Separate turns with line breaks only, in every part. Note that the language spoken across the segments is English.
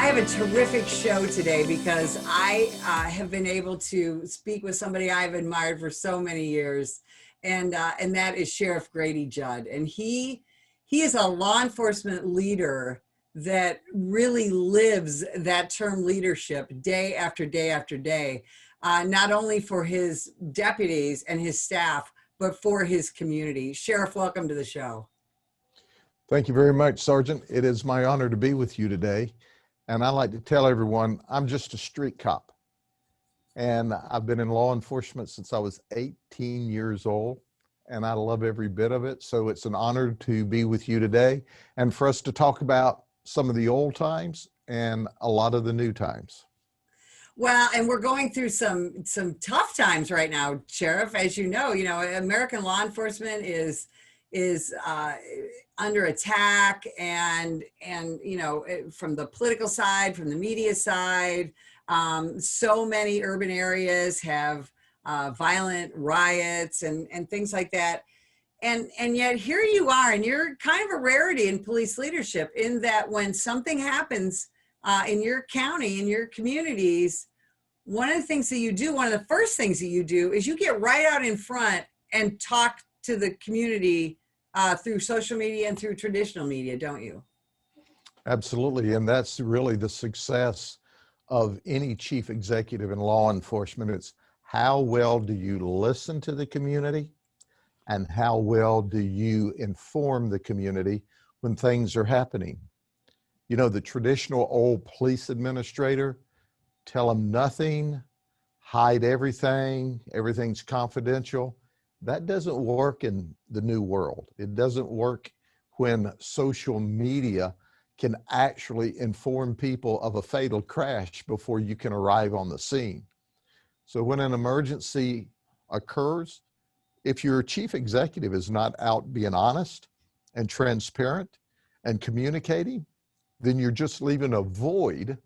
I have a terrific show today because I have been able to speak with somebody I've admired for so many years, and that is Sheriff Grady Judd. And he is a law enforcement leader that really lives that term leadership day after day after day, not only for his deputies and his staff, but for his community. Sheriff, welcome to the show.
Thank you very much, Sergeant. It is my honor to be with you today. And I like to tell everyone, I'm just a street cop. And I've been in law enforcement since I was 18 years old, and I love every bit of it. So it's an honor to be with you today and for us to talk about some of the old times and a lot of the new times.
Well, and we're going through some tough times right now, Sheriff. As you know, American law enforcement is under attack, and from the political side, from the media side. So many urban areas have violent riots and things like that. And yet here you are, and you're kind of a rarity in police leadership, in that when something happens in your county, in your communities, one of the things that you do, one of the first things that you do, is you get right out in front and talk to the community through social media and through traditional media, don't you?
Absolutely. And that's really the success of any chief executive in law enforcement. It's how well do you listen to the community, and how well do you inform the community when things are happening? You know, the traditional old police administrator, tell them nothing, hide everything, everything's confidential. That doesn't work in the new world. It doesn't work when social media can actually inform people of a fatal crash before you can arrive on the scene. So when an emergency occurs, if your chief executive is not out being honest and transparent and communicating, then you're just leaving a void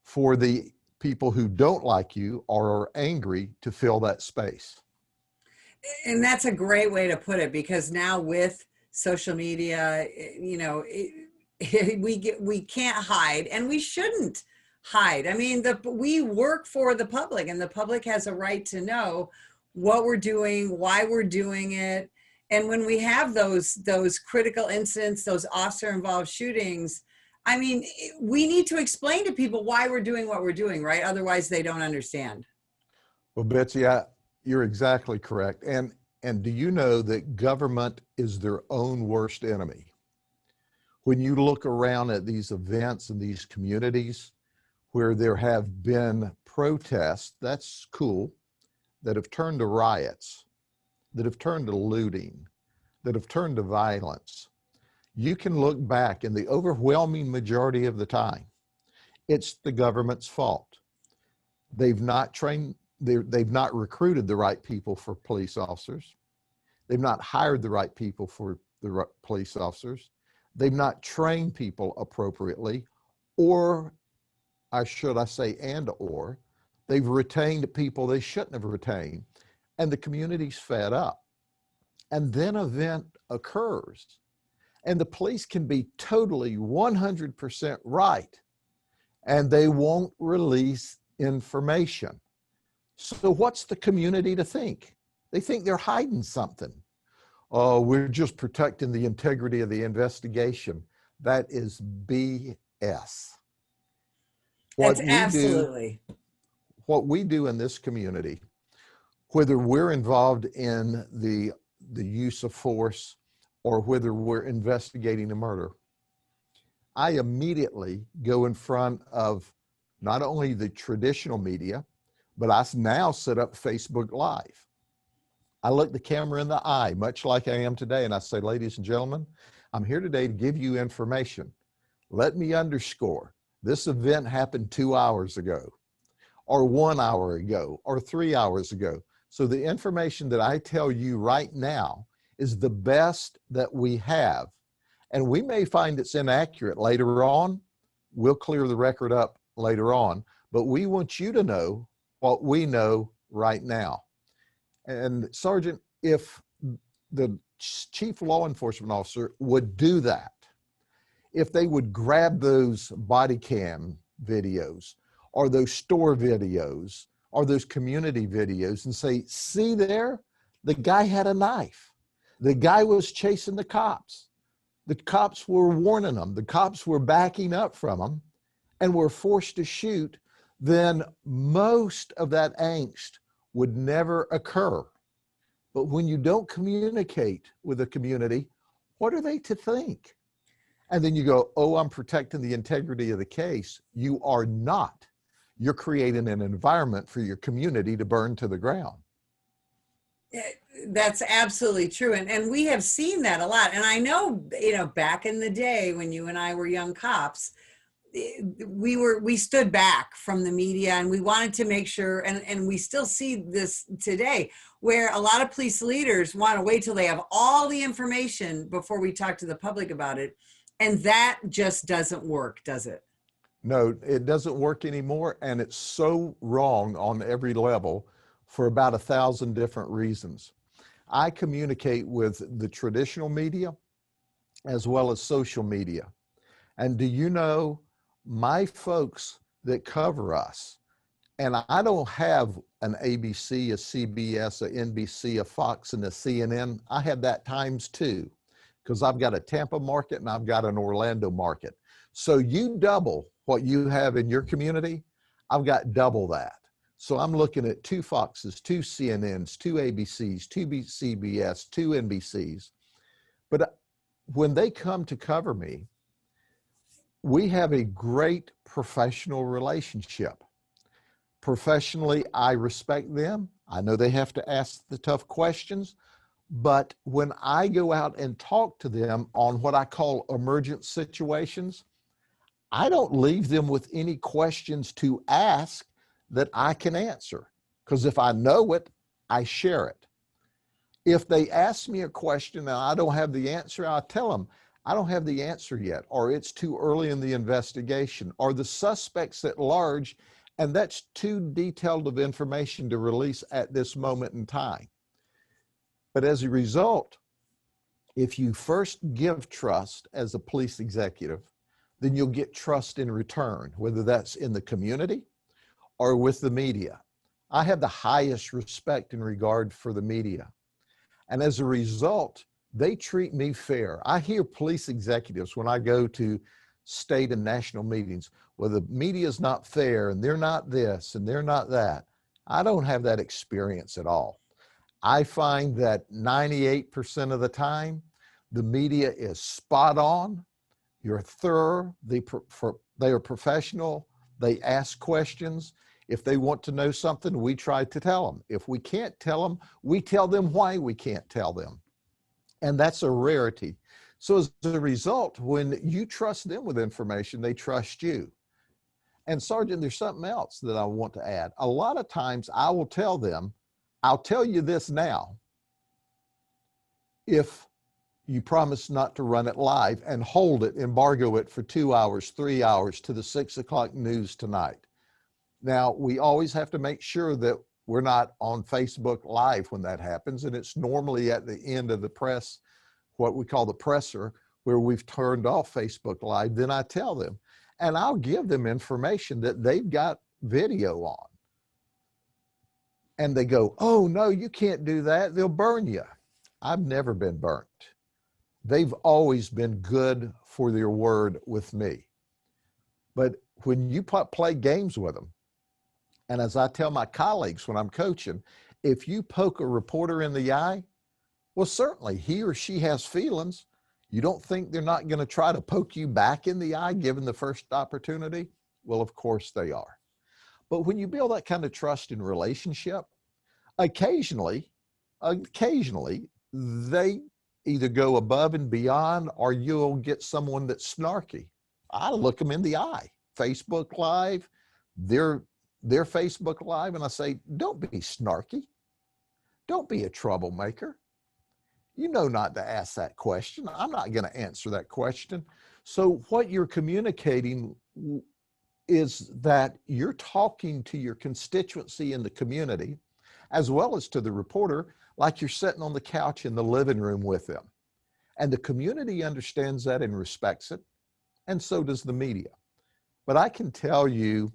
for the people who don't like you or are angry to fill that space.
And that's a great way to put it, because now with social media, we can't hide, and we shouldn't hide. I mean, we work for the public, and the public has a right to know what we're doing, why we're doing it. And when we have those critical incidents, those officer-involved shootings, I mean, we need to explain to people why we're doing what we're doing, right? Otherwise, they don't understand.
Well, Betsy, you're exactly correct. And do you know that government is their own worst enemy? When you look around at these events and these communities where there have been protests, that's cool, that have turned to riots, that have turned to looting, that have turned to violence, you can look back, and the overwhelming majority of the time, it's the government's fault. They've not recruited the right people for police officers. They've not hired the right people for the police officers. They've not trained people appropriately, or they've retained people they shouldn't have retained, and the community's fed up. And then an event occurs, and the police can be totally 100% right, and they won't release information. So what's the community to think? They think they're hiding something. Oh, we're just protecting the integrity of the investigation. That is BS.
That's absolutely.
What we do in this community, whether we're involved in the use of force or whether we're investigating a murder, I immediately go in front of not only the traditional media, but I now set up Facebook Live. I look the camera in the eye, much like I am today, and I say, ladies and gentlemen, I'm here today to give you information. Let me underscore, this event happened 2 hours ago, or 1 hour ago, or 3 hours ago. So the information that I tell you right now is the best that we have. And we may find it's inaccurate later on. We'll clear the record up later on, but we want you to know what we know right now. And Sergeant, if the chief law enforcement officer would do that, if they would grab those body cam videos or those store videos or those community videos and say, see there, the guy had a knife. The guy was chasing the cops. The cops were warning them. The cops were backing up from them and were forced to shoot. Then most of that angst would never occur. But when you don't communicate with the community, what are they to think? And then you go, oh, I'm protecting the integrity of the case. You are not. You're creating an environment for your community to burn to the ground.
That's absolutely true. And we have seen that a lot. And I know, back in the day when you and I were young cops, we stood back from the media and we wanted to make sure, and we still see this today, where a lot of police leaders want to wait till they have all the information before we talk to the public about it. And that just doesn't work, does it?
No, it doesn't work anymore. And it's so wrong on every level for about 1,000 different reasons. I communicate with the traditional media as well as social media. And do you know, my folks that cover us, and I don't have an ABC, a CBS, a NBC, a Fox, and a CNN. I have that times two, because I've got a Tampa market and I've got an Orlando market. So you double what you have in your community, I've got double that. So I'm looking at 2 Foxes, 2 CNNs, 2 ABCs, 2 CBS, 2 NBCs. But when they come to cover me, we have a great professional relationship. Professionally, I respect them. I know they have to ask the tough questions, but when I go out and talk to them on what I call emergent situations, I don't leave them with any questions to ask that I can answer, because if I know it, I share it. If they ask me a question and I don't have the answer, I'll tell them, I don't have the answer yet, or it's too early in the investigation, or the suspect's at large, and that's too detailed of information to release at this moment in time. But as a result, if you first give trust as a police executive, then you'll get trust in return, whether that's in the community or with the media. I have the highest respect and regard for the media. And as a result, they treat me fair. I hear police executives when I go to state and national meetings, well, the media is not fair and they're not this and they're not that. I don't have that experience at all. I find that 98% of the time, the media is spot on. You're thorough. They are professional. They ask questions. If they want to know something, we try to tell them. If we can't tell them, we tell them why we can't tell them. And that's a rarity. So as a result, when you trust them with information, they trust you. And Sergeant, there's something else that I want to add. A lot of times I will tell them, I'll tell you this now, if you promise not to run it live and hold it, embargo it for 2 hours, 3 hours to the 6 o'clock news tonight. Now, we always have to make sure that we're not on Facebook Live when that happens. And it's normally at the end of the press, what we call the presser, where we've turned off Facebook Live. Then I tell them, and I'll give them information that they've got video on. And they go, oh, no, you can't do that. They'll burn you. I've never been burnt. They've always been good for their word with me. But when you play games with them, and as I tell my colleagues when I'm coaching, if you poke a reporter in the eye, well, certainly he or she has feelings. You don't think they're not going to try to poke you back in the eye given the first opportunity? Well, of course they are. But when you build that kind of trust in relationship, occasionally, they either go above and beyond, or you'll get someone that's snarky. I look them in the eye. Facebook Live, their Facebook Live, and I say, don't be snarky. Don't be a troublemaker. You know not to ask that question. I'm not going to answer that question. So what you're communicating is that you're talking to your constituency in the community, as well as to the reporter, like you're sitting on the couch in the living room with them. And the community understands that and respects it, and so does the media. But I can tell you,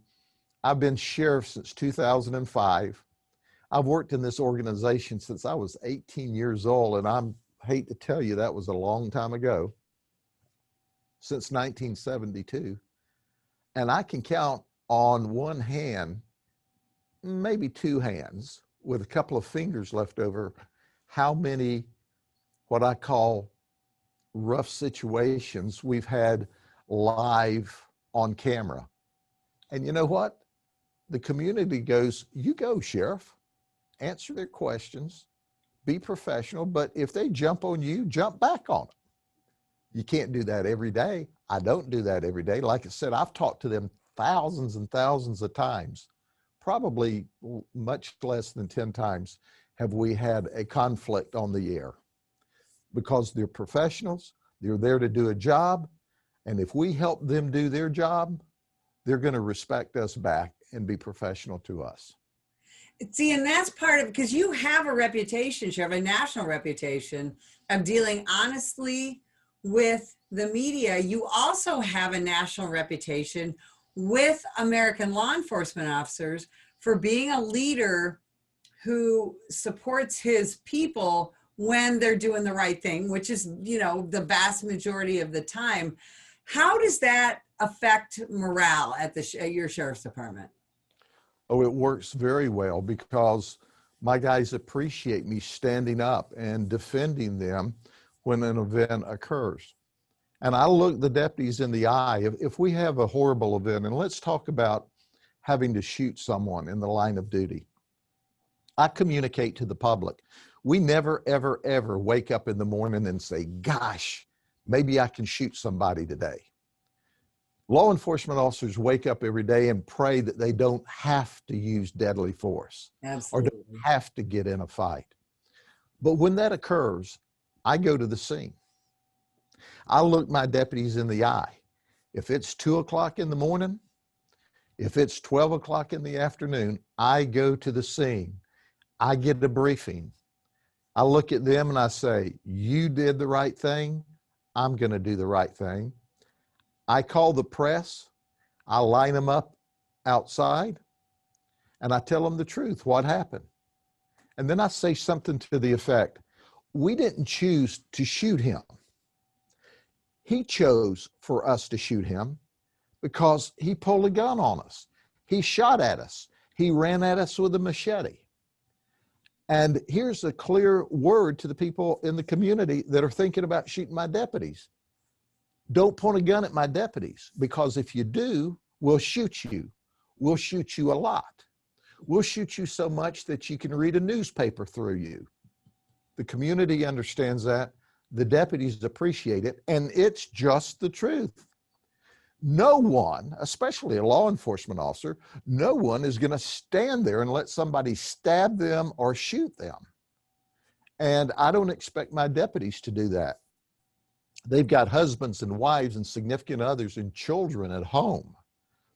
I've been sheriff since 2005. I've worked in this organization since I was 18 years old, and I hate to tell you that was a long time ago, since 1972. And I can count on one hand, maybe two hands, with a couple of fingers left over, how many what I call rough situations we've had live on camera. And you know what? The community goes, you go, Sheriff, answer their questions, be professional, but if they jump on you, jump back on them. You can't do that every day. I don't do that every day. Like I said, I've talked to them thousands and thousands of times. Probably much less than 10 times have we had a conflict on the air, because they're professionals. They're there to do a job. And if we help them do their job, they're going to respect us back and be professional to us.
See, and that's part of, because you have a reputation, Sheriff, a national reputation of dealing honestly with the media. You also have a national reputation with American law enforcement officers for being a leader who supports his people when they're doing the right thing, which is, you know, the vast majority of the time. How does that affect morale at your sheriff's department?
Oh, it works very well, because my guys appreciate me standing up and defending them when an event occurs. And I look the deputies in the eye. If we have a horrible event, and let's talk about having to shoot someone in the line of duty, I communicate to the public. We never, ever, ever wake up in the morning and say, gosh, maybe I can shoot somebody today. Law enforcement officers wake up every day and pray that they don't have to use deadly force.
Absolutely.
Or don't have to get in a fight. But when that occurs, I go to the scene. I look my deputies in the eye. If it's 2 o'clock in the morning, if it's 12 o'clock in the afternoon, I go to the scene. I get a briefing. I look at them and I say, you did the right thing. I'm going to do the right thing. I call the press. I line them up outside and I tell them the truth, what happened. And then I say something to the effect, we didn't choose to shoot him. He chose for us to shoot him because he pulled a gun on us. He shot at us. He ran at us with a machete. And here's a clear word to the people in the community that are thinking about shooting my deputies. Don't point a gun at my deputies, because if you do, we'll shoot you. We'll shoot you a lot. We'll shoot you so much that you can read a newspaper through you. The community understands that. The deputies appreciate it, and it's just the truth. No one, especially a law enforcement officer, no one is going to stand there and let somebody stab them or shoot them. And I don't expect my deputies to do that. They've got husbands and wives and significant others and children at home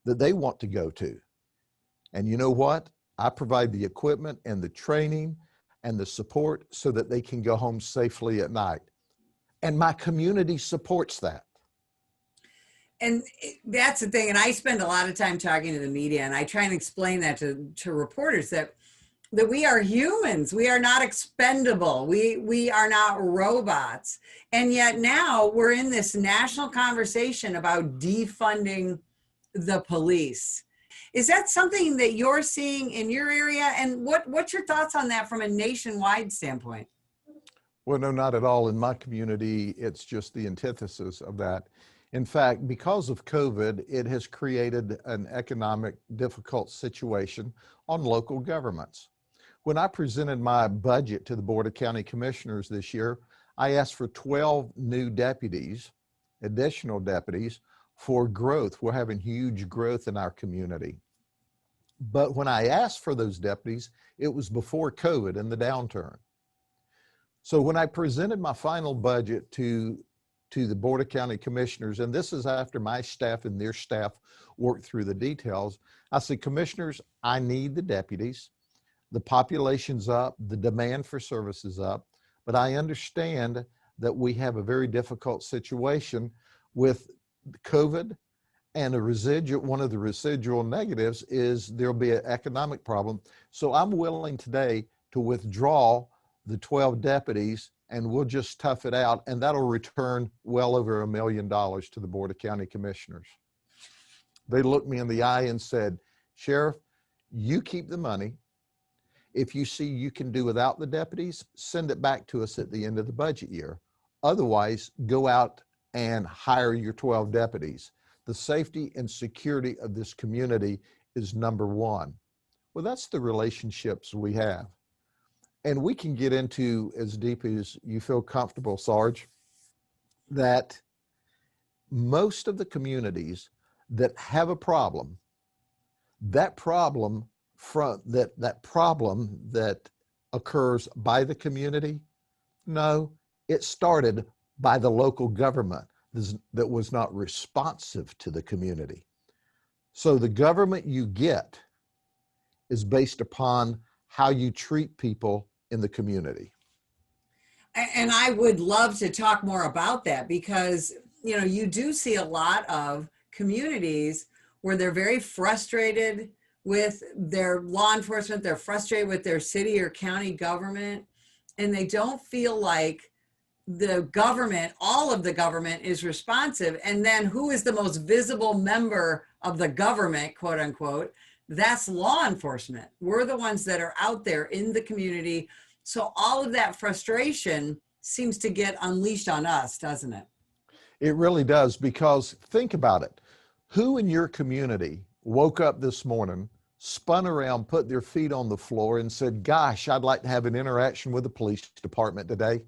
that they want to go to. And you know what? I provide the equipment and the training and the support so that they can go home safely at night. And my community supports that.
And that's the thing. And I spend a lot of time talking to the media, and I try and explain that to reporters that we are humans. We are not expendable. We are not robots. And yet now we're in this national conversation about defunding the police. Is that something that you're seeing in your area? And what's your thoughts on that from a nationwide standpoint?
Well, no, not at all. In my community, it's just the antithesis of that. In fact, because of COVID, it has created an economic difficult situation on local governments. When I presented my budget to the Board of County Commissioners this year, I asked for 12 new deputies, additional deputies, for growth. We're having huge growth in our community. But when I asked for those deputies, it was before COVID and the downturn. So when I presented my final budget to the Board of County Commissioners, and this is after my staff and their staff worked through the details, I said, Commissioners, I need the deputies. The population's up, the demand for service is up, but I understand that we have a very difficult situation with COVID And one of the residual negatives is there'll be an economic problem. So I'm willing today to withdraw the 12 deputies and we'll just tough it out. And that'll return well over $1 million to the Board of County Commissioners. They looked me in the eye and said, Sheriff, you keep the money. If you see you can do without the deputies, send it back to us at the end of the budget year. Otherwise, go out and hire your 12 deputies. The safety and security of this community is number one. Well, that's the relationships we have. And we can get into as deep as you feel comfortable, Sarge, that most of the communities that have a problem, that problem that occurs by the community, no, it started by the local government that was not responsive to the community. So the government you get is based upon how you treat people in the community.
And I would love to talk more about that because, you know, you do see a lot of communities where they're very frustrated with their law enforcement, they're frustrated with their city or county government, and they don't feel like the government, all of the government is responsive. And then who is the most visible member of the government, quote unquote? That's law enforcement. We're the ones that are out there in the community. So all of that frustration seems to get unleashed on us, doesn't it?
It really does, because think about it. Who in your community woke up this morning, spun around, put their feet on the floor and said, gosh, I'd like to have an interaction with the police department today?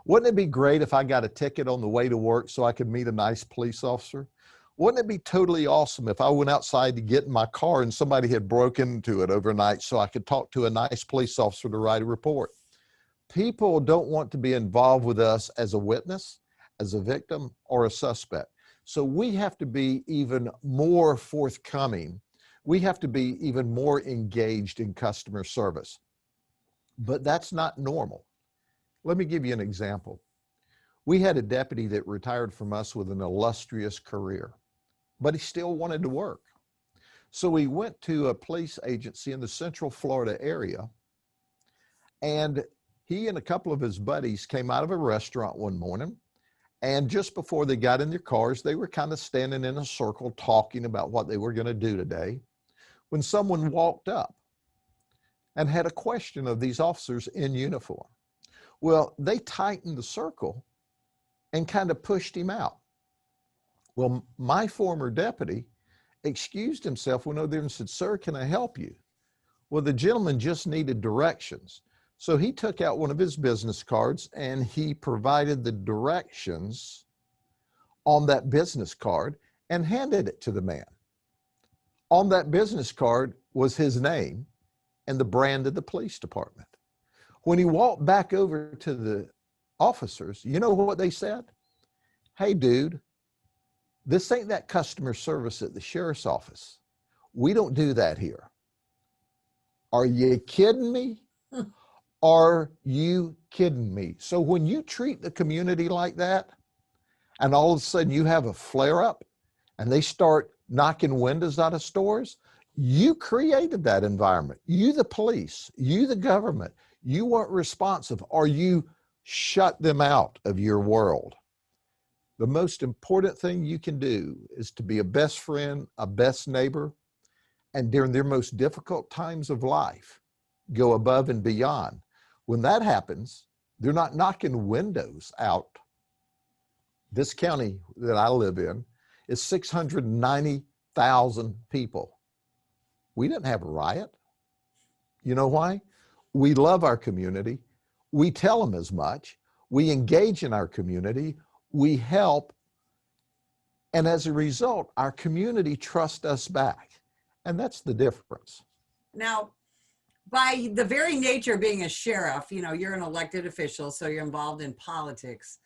Wouldn't it be great if I got a ticket on the way to work so I could meet a nice police officer? Wouldn't it be totally awesome if I went outside to get in my car and somebody had broken into it overnight so I could talk to a nice police officer to write a report? People don't want to be involved with us as a witness, as a victim, or a suspect. So we have to be even more forthcoming. We have to be even more engaged in customer service. But that's not normal. Let me give you an example. We had a deputy that retired from us with an illustrious career, but he still wanted to work. So he went to a police agency in the Central Florida area, and he and a couple of his buddies came out of a restaurant one morning, and just before they got in their cars, they were kind of standing in a circle talking about what they were going to do today, when someone walked up and had a question of these officers in uniform. Well, they tightened the circle and kind of pushed him out. Well, my former deputy excused himself, went over there and said, sir, can I help you? Well, the gentleman just needed directions. So he took out one of his business cards and he provided the directions on that business card and handed it to the man. On that business card was his name and the brand of the police department. When he walked back over to the officers, you know what they said? Hey, dude, this ain't that customer service at the sheriff's office. We don't do that here. Are you kidding me? Are you kidding me? So when you treat the community like that, and all of a sudden you have a flare up and they start knocking windows out of stores, you created that environment. You, the police, you, the government, you weren't responsive, or you shut them out of your world. The most important thing you can do is to be a best friend, a best neighbor, and during their most difficult times of life, go above and beyond. When that happens, they're not knocking windows out. This county that I live in is 690,000 people. We didn't have a riot. You know why? We love our community. We tell them as much. We engage in our community. We help. And as a result, our community trusts us back. And that's the difference.
Now, by the very nature of being a sheriff, you know, you're an elected official, so you're involved in politics.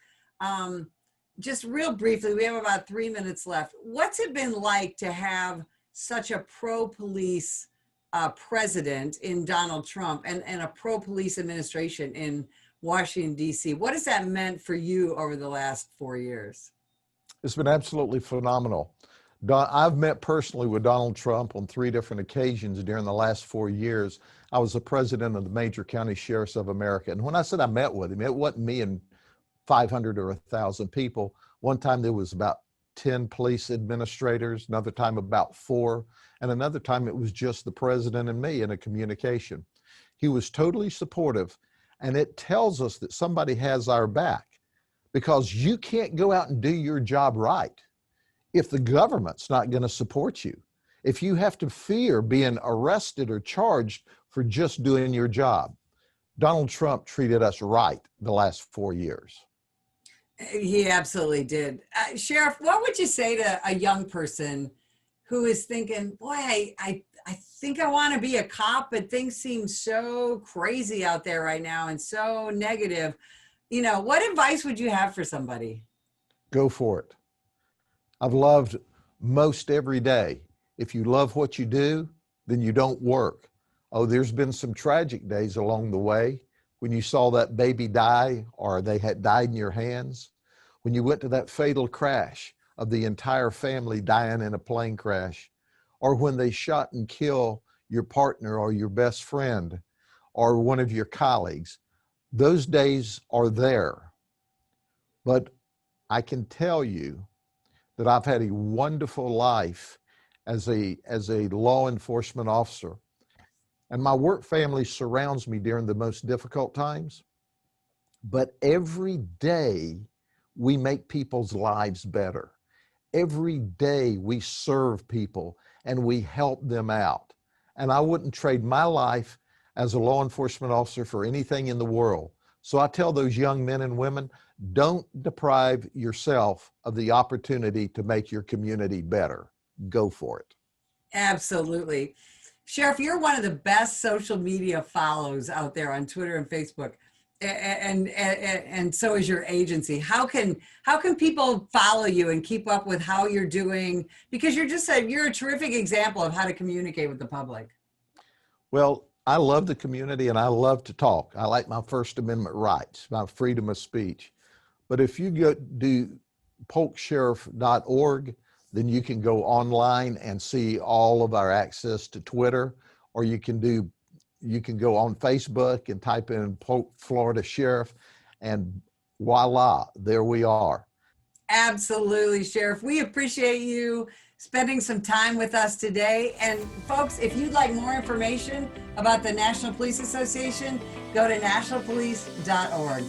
Just real briefly, we have about 3 minutes left. What's it been like to have such a pro-police president in Donald Trump and a pro-police administration in Washington, D.C.? What has that meant for you over the last 4 years?
It's been absolutely phenomenal. I've met personally with Donald Trump on 3 different occasions during the last 4 years. I was the president of the Major County Sheriffs of America. And when I said I met with him, it wasn't me and 500 or 1,000 people. One time there was about 10 police administrators, another time about 4, and another time it was just the president and me in a communication. He was totally supportive, and it tells us that somebody has our back, because you can't go out and do your job right if the government's not going to support you. If you have to fear being arrested or charged for just doing your job. Donald Trump treated us right the last 4 years.
He absolutely did. Sheriff, what would you say to a young person who is thinking, boy, I think I want to be a cop, but things seem so crazy out there right now and so negative. What advice would you have for somebody?
Go for it. I've loved most every day. If you love what you do, then you don't work. Oh, there's been some tragic days along the way when you saw that baby die or they had died in your hands. When you went to that fatal crash of the entire family dying in a plane crash, or when they shot and killed your partner or your best friend or one of your colleagues. Those days are there. But I can tell you that I've had a wonderful life as a law enforcement officer. And my work family surrounds me during the most difficult times. But every day we make people's lives better. Every day we serve people and we help them out. And I wouldn't trade my life as a law enforcement officer for anything in the world. So I tell those young men and women, don't deprive yourself of the opportunity to make your community better. Go for it.
Absolutely. Sheriff, you're one of the best social media follows out there on Twitter and Facebook. And so is your agency. How can people follow you and keep up with how you're doing? Because you're a terrific example of how to communicate with the public.
Well, I love the community and I love to talk. I like my First Amendment rights, my freedom of speech. But if you go do polksheriff.org, then you can go online and see all of our access to Twitter, or you can go on Facebook and type in Polk, Florida Sheriff, and voila, there we are.
Absolutely, Sheriff. We appreciate you spending some time with us today. And folks, if you'd like more information about the National Police Association, go to nationalpolice.org.